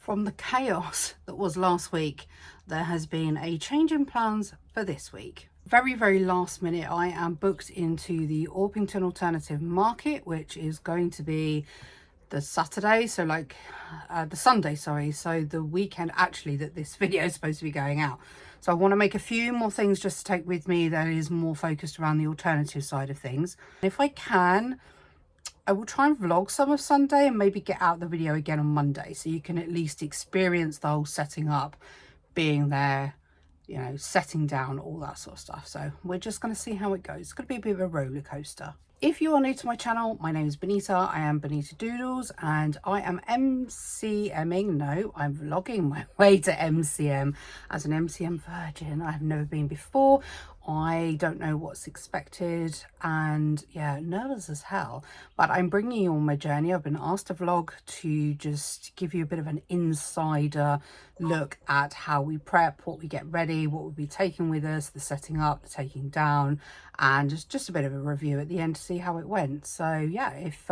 From the chaos that was last week, there has been a change in plans for this week. Very last minute, I am booked into the Orpington Alternative Market, which is going to be the Saturday, so like the Sunday, sorry, so the weekend actually that this video is supposed to be going out. So I want to make a few more things just to take with me that is more focused around the alternative side of things. If I can, I will try and vlog some of Sunday and maybe get out the video again on Monday, so you can at least experience the whole setting up, being there, you know, setting down, all that sort of stuff. So we're just going to see how it goes. It's going to be a bit of a roller coaster. If you are new to my channel, my name is Benita. I am Benita Doodles and I am MCMing. No, I'm vlogging my way to MCM as an MCM virgin. I have never been before. I don't know what's expected and yeah, nervous as hell, but I'm bringing you on my journey. I've been asked to vlog to just give you a bit of an insider look at how we prep, what we get ready, what we'll be taking with us, the setting up, the taking down, and just a bit of a review at the end to see how it went. So yeah, if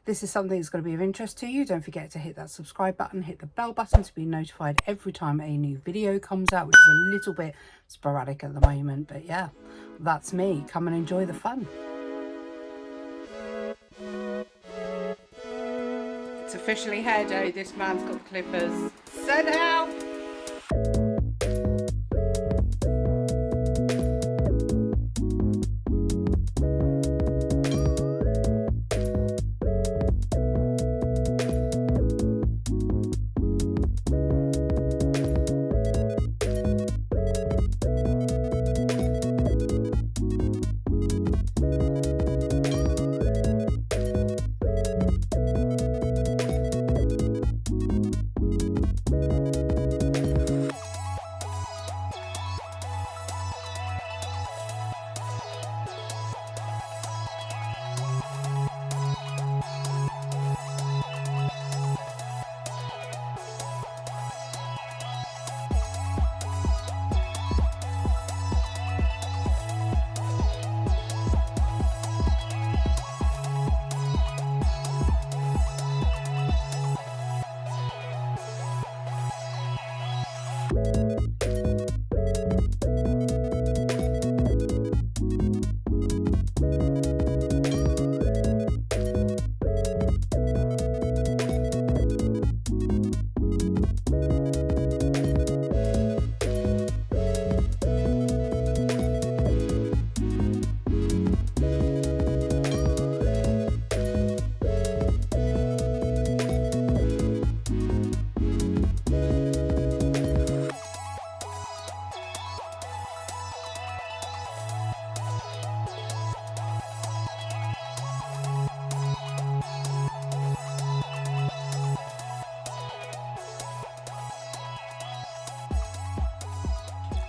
this is something that's going to be of interest to you, don't forget to hit that subscribe button, hit the bell button to be notified every time a new video comes out, which is a little bit sporadic at the moment, but yeah, that's me. Come and enjoy the fun. It's officially hair day. This man's got the clippers. Sit down.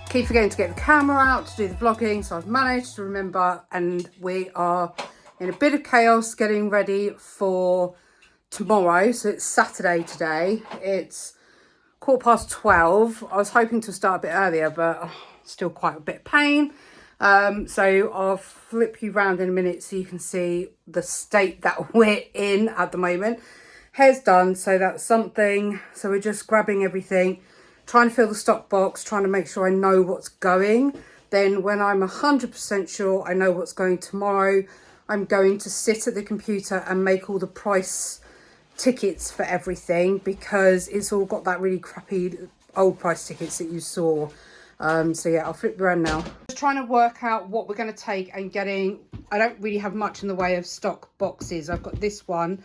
Keep forgetting to get the camera out to do the vlogging, so I've managed to remember, and we are in a bit of chaos getting ready for tomorrow. So it's Saturday today. It's 12:15. I was hoping to start a bit earlier, but still quite a bit of pain. So I'll flip you round in a minute so you can see the state that we're in at the moment. Hair's done, so that's something. So we're just grabbing everything, trying to fill the stock box, trying to make sure I know what's going. Then when I'm 100% sure I know what's going tomorrow, I'm going to sit at the computer and make all the price tickets for everything, because it's all got that really crappy old price tickets that you saw. So yeah, I'll flip around now. Just trying to work out what we're going to take and getting, I don't really have much in the way of stock boxes. I've got this one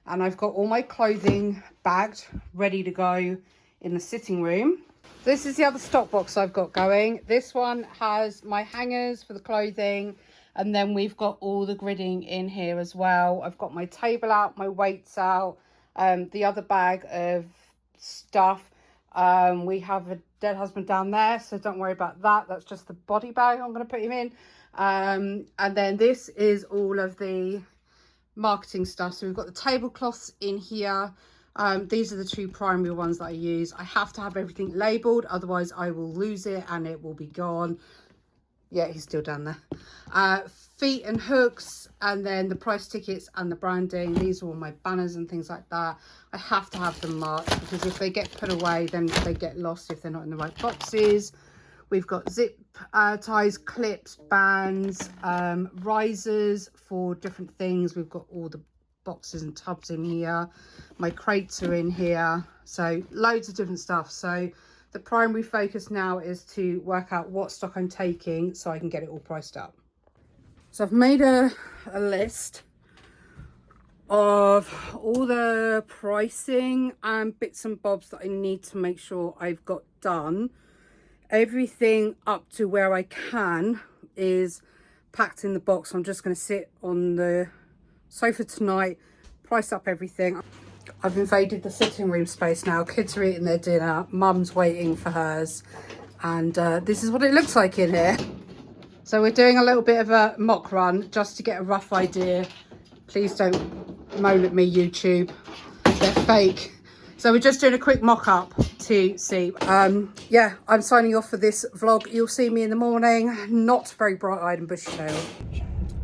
and I've got all my clothing bagged, ready to go in the sitting room. This is the other stock box I've got going. This one has my hangers for the clothing, and then we've got all the gridding in here as well. I've got my table out, my weights out, the other bag of stuff. We have a dead husband down there, so don't worry about that. That's just the body bag I'm going to put him in. And then this is all of the marketing stuff. So we've got the tablecloths in here. These are the two primary ones that I use. I have to have everything labelled, otherwise I will lose it and it will be gone. Yeah, he's still down there. feet and hooks, and then the price tickets and the branding. These are all my banners and things like that. I have to have them marked because if they get put away, then they get lost if they're not in the right boxes. We've got zip ties, clips, bands, risers for different things. We've got all the boxes and tubs in here. My crates are in here. So loads of different stuff. So the primary focus now is to work out what stock I'm taking so I can get it all priced up. So I've made a list of all the pricing and bits and bobs that I need to make sure I've got done. Everything up to where I can is packed in the box. I'm just going to sit on the sofa tonight, price up everything. I've invaded the sitting room space now. Kids are eating their dinner, mum's waiting for hers, and this is what it looks like in here. So we're doing a little bit of a mock run just to get a rough idea. Please don't moan at me, YouTube. They're fake. So we're just doing a quick mock-up to see. Yeah, I'm signing off for this vlog. You'll see me in the morning. Not very bright-eyed and bushy-tailed.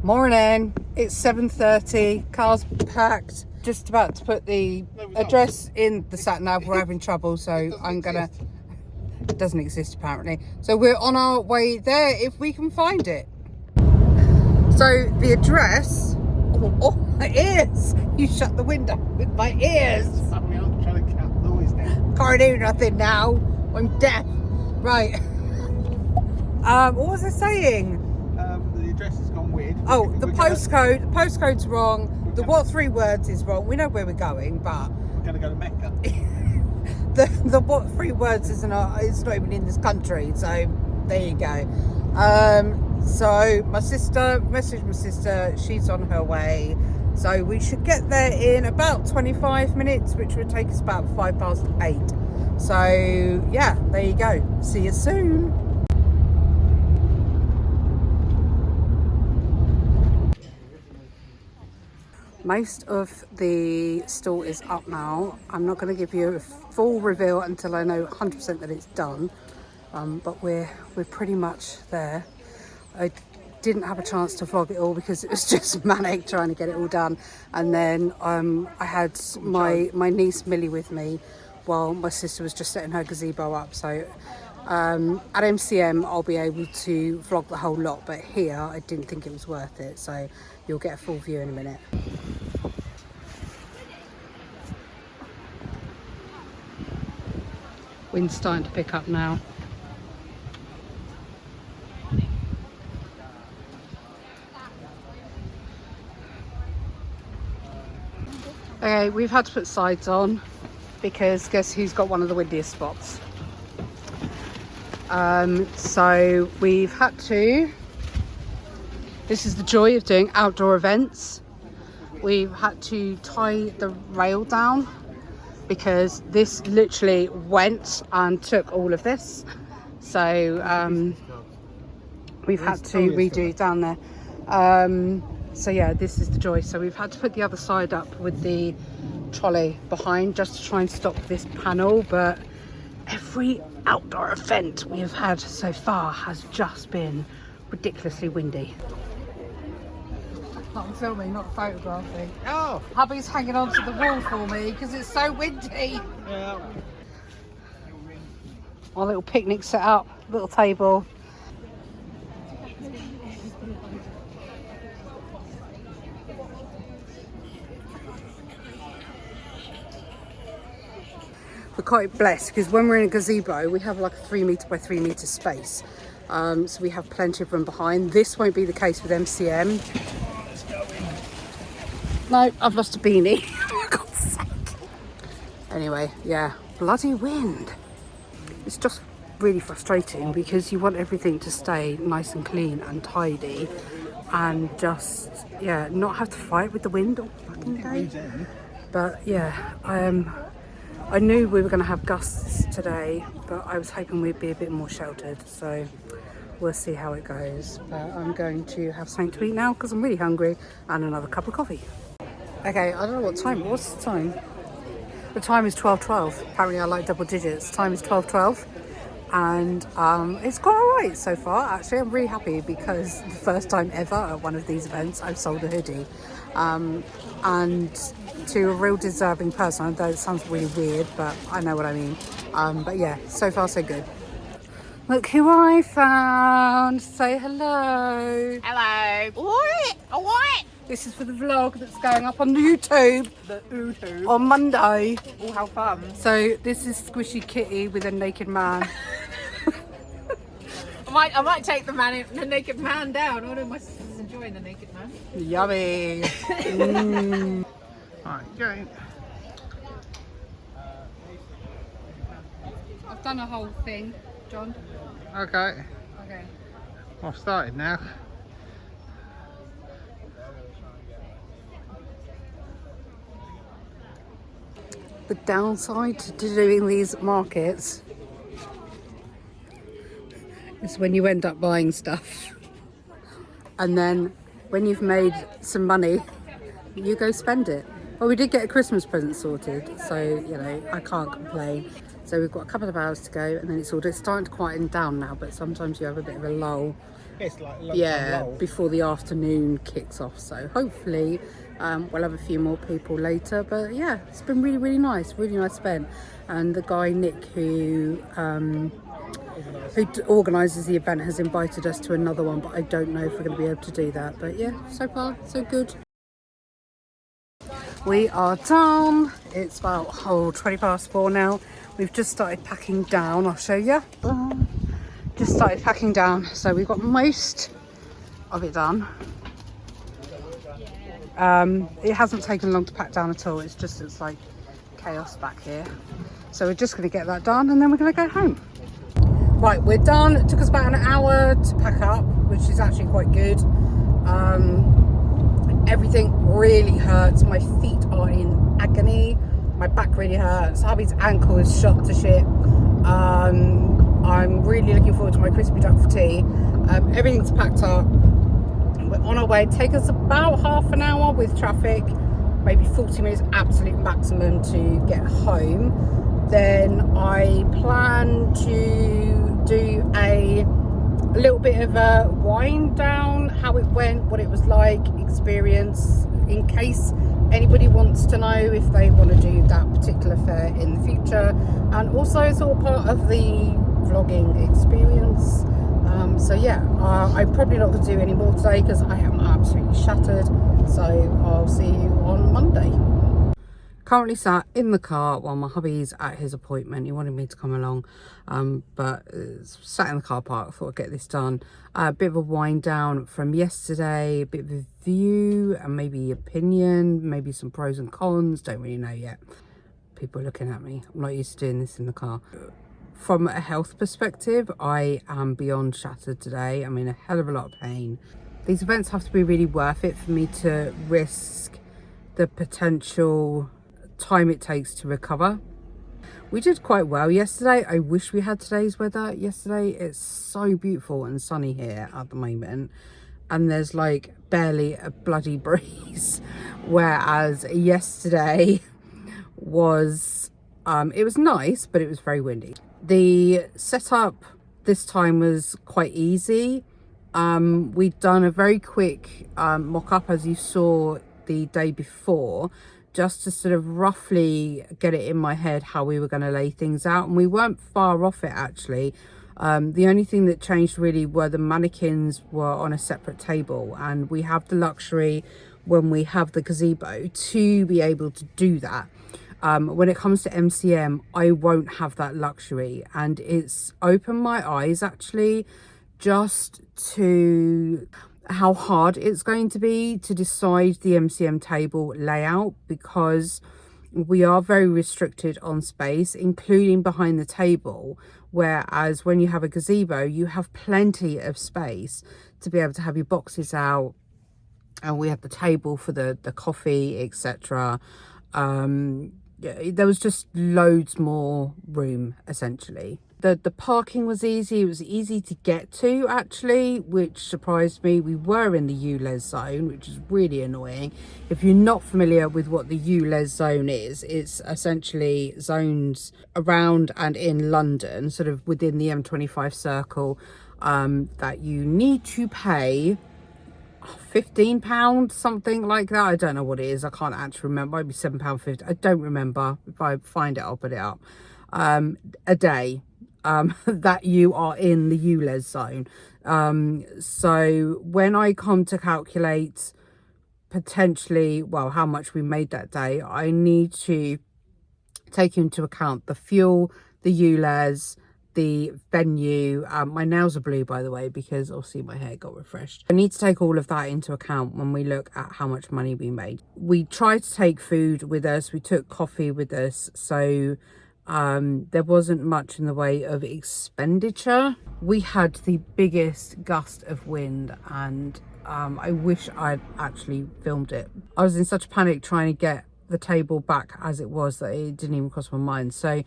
Morning. It's 7:30. Car's packed. Just about to put the address in the sat-nav. We're having trouble, so I'm going to... It doesn't exist, apparently. So we're on our way there if we can find it. So the address... Oh, my ears! You shut the window with my ears. Sorry, I'm trying to cut noise down. Can't do nothing now. I'm deaf. Right. What was I saying? The address has gone weird. Oh, the postcode. The postcode's wrong. The what 3 words is wrong. We know where we're going, but We're going to go to Mecca. the what 3 words is not even in this country. So there you go. So my sister messaged my sister. She's on her way. So we should get there in about 25 minutes, which would take us about 8:05. So yeah, there you go. See you soon. Most of the store is up now. I'm not going to give you a full reveal until I know 100% that it's done. But we're pretty much there. I didn't have a chance to vlog it all because it was just manic trying to get it all done. And then I had my niece Millie with me while my sister was just setting her gazebo up. So at MCM I'll be able to vlog the whole lot, but here I didn't think it was worth it. So you'll get a full view in a minute. Wind's starting to pick up now. Okay, we've had to put sides on because guess who's got one of the windiest spots? So we've had to, this is the joy of doing outdoor events. We've had to tie the rail down because this literally went and took all of this. So we've had to redo down there. So yeah, this is the joy. So we've had to put the other side up with the trolley behind just to try and stop this panel. But every outdoor event we have had so far has just been ridiculously windy. I'm filming, not photographing. Oh! Hubby's hanging onto the wall for me because it's so windy. Yeah. Our little picnic set up, little table. We're quite blessed because when we're in a gazebo we have like a 3 metre by 3 metre space, so we have plenty of room behind. This won't be the case with MCM. No, I've lost a beanie. For God's sake. Anyway, yeah, bloody wind. It's just really frustrating because you want everything to stay nice and clean and tidy and just, yeah, not have to fight with the wind all fucking day. But yeah, I knew we were going to have gusts today, but I was hoping we'd be a bit more sheltered, so we'll see how it goes. But I'm going to have something to eat now because I'm really hungry, and another cup of coffee. Okay, I don't know what time. What's the time? The time is 12:12. Apparently I like double digits. Time is 12:12. and it's gone all right so far. Actually, I'm really happy because the first time ever at one of these events I've sold a hoodie, and to a real deserving person. I know it sounds really weird, but I know what I mean. But yeah, so far so good. Look who I found. Say hello. Hello. What? What? This is for the vlog that's going up on YouTube on Monday. Oh, how fun. So this is Squishy Kitty with a naked man. I might take the naked man down. One of my sisters enjoying the naked man. Yummy. Right, go. I've done a whole thing, John. Okay, Okay. I've started now. The downside to doing these markets is when you end up buying stuff, and then when you've made some money, you go spend it. Well, we did get a Christmas present sorted, so you know I can't complain. So we've got a couple of hours to go, and then it's starting to quieten down now. But sometimes you have a bit of a lull. It's like Before the afternoon kicks off. So hopefully we'll have a few more people later. But yeah, it's been really nice event. And the guy Nick who organises the event has invited us to another one, but I don't know if we're going to be able to do that. But yeah, so far so good. We are done. It's about 4:20 now. We've just started packing down. I'll show you. Just started packing down, so we've got most of it done. It hasn't taken long to pack down at all. It's like chaos back here. So we're just going to get that done, and then we're going to go home. Right, we're done. It took us about an hour to pack up, which is actually quite good. Everything really hurts. My feet are in agony. My back really hurts. Hubby's ankle is shot to shit. I'm really looking forward to my crispy duck for tea. Everything's packed up. We're on our way. Take us about half an hour with traffic, maybe 40 minutes absolute maximum to get home. Then I plan to do a little bit of a wind down, how it went, what it was like, experience, in case anybody wants to know if they want to do that particular fair in the future. And also it's all part of the vlogging experience. So yeah, I'm probably not going to do any more today because I am absolutely shattered. So I'll see you on Monday. Currently sat in the car while my hubby's at his appointment. He wanted me to come along, but sat in the car park. I thought I'd get this done. A bit of a wind down from yesterday, a bit of a view and maybe opinion, maybe some pros and cons, don't really know yet. People are looking at me. I'm not used to doing this in the car. From a health perspective, I am beyond shattered today. I'm in a hell of a lot of pain. These events have to be really worth it for me to risk the potential time it takes to recover. We did quite well yesterday. I wish we had today's weather. Yesterday it's so beautiful and sunny here at the moment, and there's like barely a bloody breeze, whereas yesterday was it was nice, but it was very windy. The setup this time was quite easy. We'd done a very quick mock-up, as you saw the day before, just to sort of roughly get it in my head how we were going to lay things out, and we weren't far off it actually. The only thing that changed really were the mannequins were on a separate table, and we have the luxury when we have the gazebo to be able to do that. When it comes to MCM, I won't have that luxury, and it's opened my eyes actually just to how hard it's going to be to decide the MCM table layout, because we are very restricted on space, including behind the table, whereas when you have a gazebo you have plenty of space to be able to have your boxes out, and we have the table for the coffee, etc. There was just loads more room essentially. The parking was easy. It was easy to get to, actually, which surprised me. We were in the ULEZ zone, which is really annoying. If you're not familiar with what the ULEZ zone is, it's essentially zones around and in London, sort of within the M25 circle, that you need to pay £15, something like that. I don't know what it is. I can't actually remember. Maybe £7.50. I don't remember. If I find it, I'll put it up. A day that you are in the ULEZ zone. So when I come to calculate potentially, well, how much we made that day, I need to take into account the fuel, the ULEZ, the venue. My nails are blue, by the way, because obviously my hair got refreshed. I need to take all of that into account when we look at how much money we made. We tried to take food with us. We took coffee with us. So there wasn't much in the way of expenditure. We had the biggest gust of wind, and I wish I'd actually filmed it. I was in such panic trying to get the table back as it was that it didn't even cross my mind. So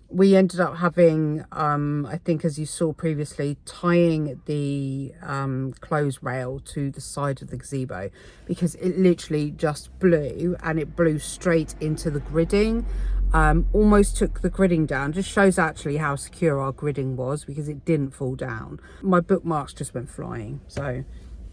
we ended up having, I think, as you saw previously, tying the clothes rail to the side of the gazebo, because it literally just blew, and it blew straight into the gridding. Almost took the gridding down. Just shows actually how secure our gridding was, because it didn't fall down. My bookmarks just went flying, so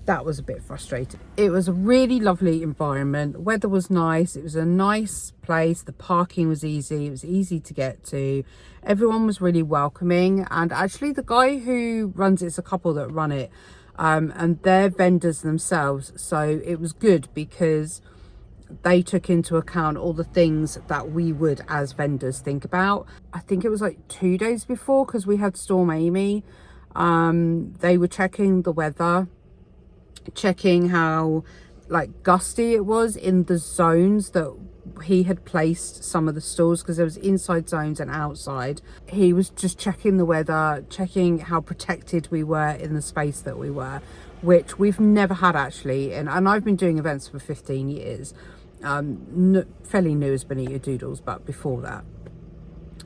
that was a bit frustrating. It was a really lovely environment. The weather was nice. It was a nice place. The parking was easy. It was easy to get to. Everyone was really welcoming, and actually the guy who runs it's a couple that run it, and they're vendors themselves, so it was good because they took into account all the things that we would as vendors think about. I think it was like 2 days before, because we had Storm Amy. They were checking the weather, checking how like gusty it was in the zones that he had placed some of the stalls, because there was inside zones and outside. He was just checking the weather, checking how protected we were in the space that we were, which we've never had actually. And I've been doing events for 15 years. Fairly new as Benita Doodles, but before that.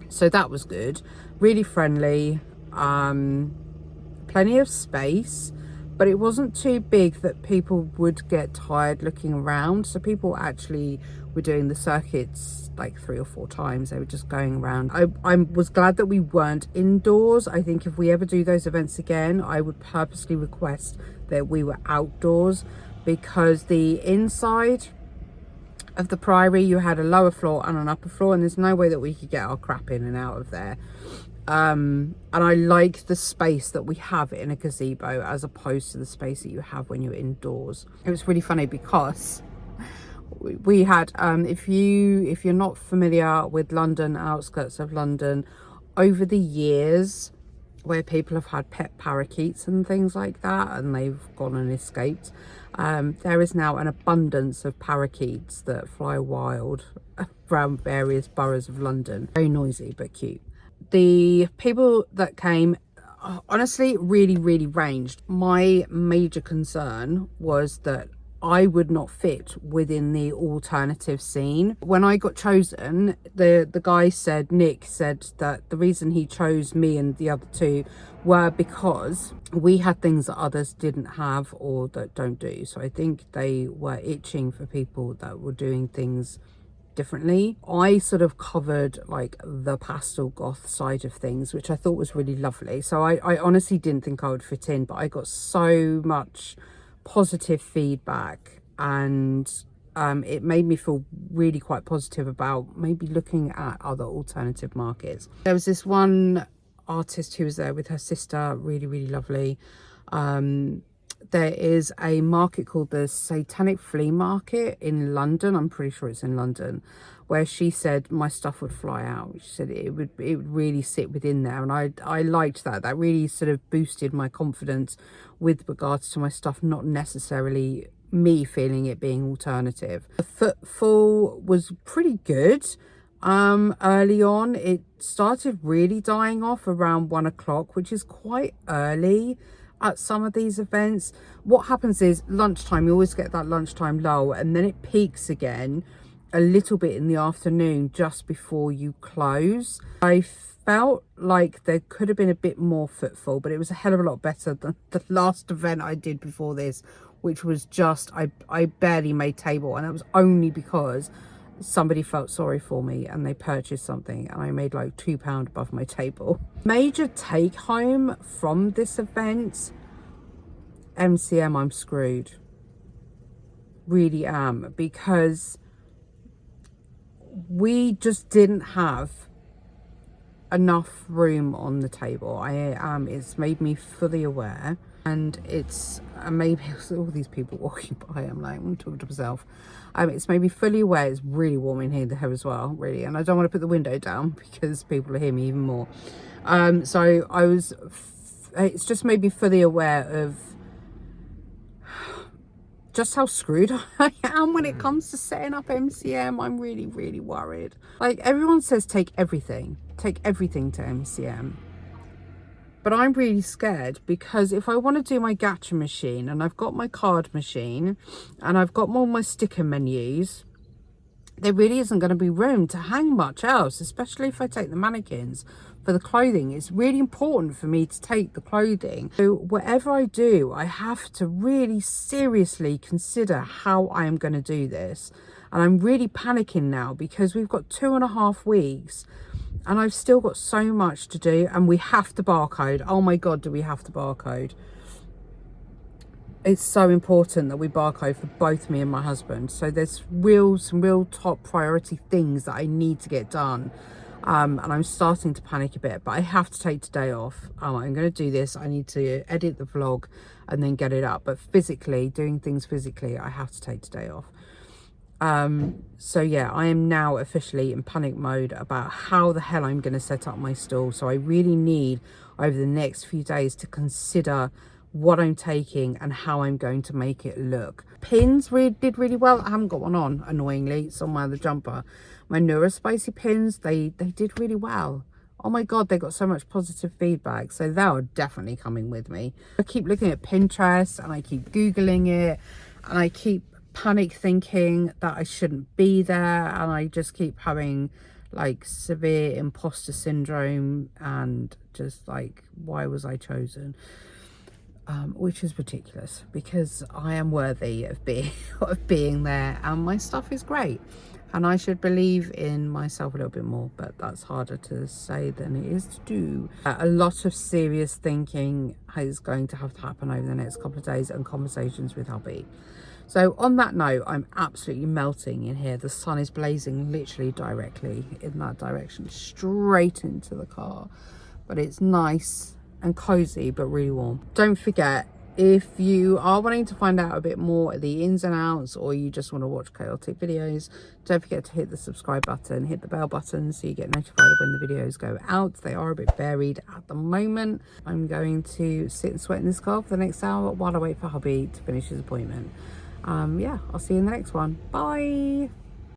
So that was good. Really friendly. Plenty of space, but it wasn't too big that people would get tired looking around. So people actually were doing the circuits like 3 or 4 times. They were just going around. I was glad that we weren't indoors. I think if we ever do those events again, I would purposely request that we were outdoors, because the inside of the Priory, you had a lower floor and an upper floor, and there's no way that we could get our crap in and out of there. And I like the space that we have in a gazebo as opposed to the space that you have when you're indoors. It was really funny because we had, if you're not familiar with London, outskirts of London, over the years where people have had pet parakeets and things like that, and they've gone and escaped, there is now an abundance of parakeets that fly wild around various boroughs of London. Very noisy but cute. The people that came, honestly, really ranged. My major concern was that I would not fit within the alternative scene. When I got chosen, the guy said, Nick said that the reason he chose me and the other two were because we had things that others didn't have or that don't do. So I think they were itching for people that were doing things differently. I sort of covered like the pastel goth side of things, which I thought was really lovely. So I honestly didn't think I would fit in, but I got so much positive feedback, and it made me feel really quite positive about maybe looking at other alternative markets. There was this one artist who was there with her sister, really lovely. There is a market called the Satanic Flea Market in London. I'm pretty sure it's in London, where she said my stuff would fly out. She said it would really sit within there, and I liked that. That really sort of boosted my confidence with regards to my stuff, not necessarily me feeling it being alternative. The footfall was pretty good. Early on, it started really dying off around 1 o'clock, which is quite early at some of these events. What happens is lunchtime, you always get that lunchtime lull, and then it peaks again a little bit in the afternoon just before you close. I felt like there could have been a bit more footfall, but it was a hell of a lot better than the last event I did before this, which was just, I barely made table, and it was only because somebody felt sorry for me and they purchased something, and I made like £2 above my table. Major take home from this event, MCM, I'm screwed. Really am, because we just didn't have enough room on the table. It's made me fully aware, and it's maybe all these people walking by, I'm like, I'm talking to myself. It's made me fully aware it's really warm in here as well, really, and I don't want to put the window down because people will hear me even more. So it's just made me fully aware of just how screwed I am when it comes to setting up MCM. I'm really, really worried. Like, everyone says take everything to MCM, but I'm really scared, because if I want to do my gacha machine, and I've got my card machine, and I've got all my sticker menus, there really isn't going to be room to hang much else, especially if I take the mannequins for the clothing. It's really important for me to take the clothing. So whatever I do, I have to really seriously consider how I am going to do this. And I'm really panicking now, because we've got 2.5 weeks and I've still got so much to do, and we have to barcode. Oh my God, do we have to barcode? It's so important that we barcode for both me and my husband. So there's some real top priority things that I need to get done. And I'm starting to panic a bit, but I have to take today off. I'm going to do this. I need to edit the vlog and then get it up. But physically, doing things physically, I have to take today off. So yeah, I am now officially in panic mode about how the hell I'm going to set up my stall. So I really need, over the next few days, to consider what I'm taking and how I'm going to make it look. Pins did really well. I haven't got one on, annoyingly. It's on my other jumper. My Neuro Spicy pins, they did really well. Oh my God, they got so much positive feedback. So they are definitely coming with me. I keep looking at Pinterest, and I keep Googling it, and I keep panic thinking that I shouldn't be there, and I just keep having like severe imposter syndrome, and just like, why was I chosen? Which is ridiculous, because I am worthy of being there, and my stuff is great, and I should believe in myself a little bit more, but that's harder to say than it is to do. A lot of serious thinking is going to have to happen over the next couple of days, and conversations with hubby. So on that note, I'm absolutely melting in here. The sun is blazing literally directly in that direction, straight into the car, but it's nice and cozy, but really warm. Don't forget, if you are wanting to find out a bit more of the ins and outs, or you just want to watch chaotic videos, don't forget to hit the subscribe button, hit the bell button, so you get notified when the videos go out. They are a bit varied at the moment. I'm going to sit and sweat in this car for the next hour while I wait for hubby to finish his appointment. Yeah, I'll see you in the next one. Bye.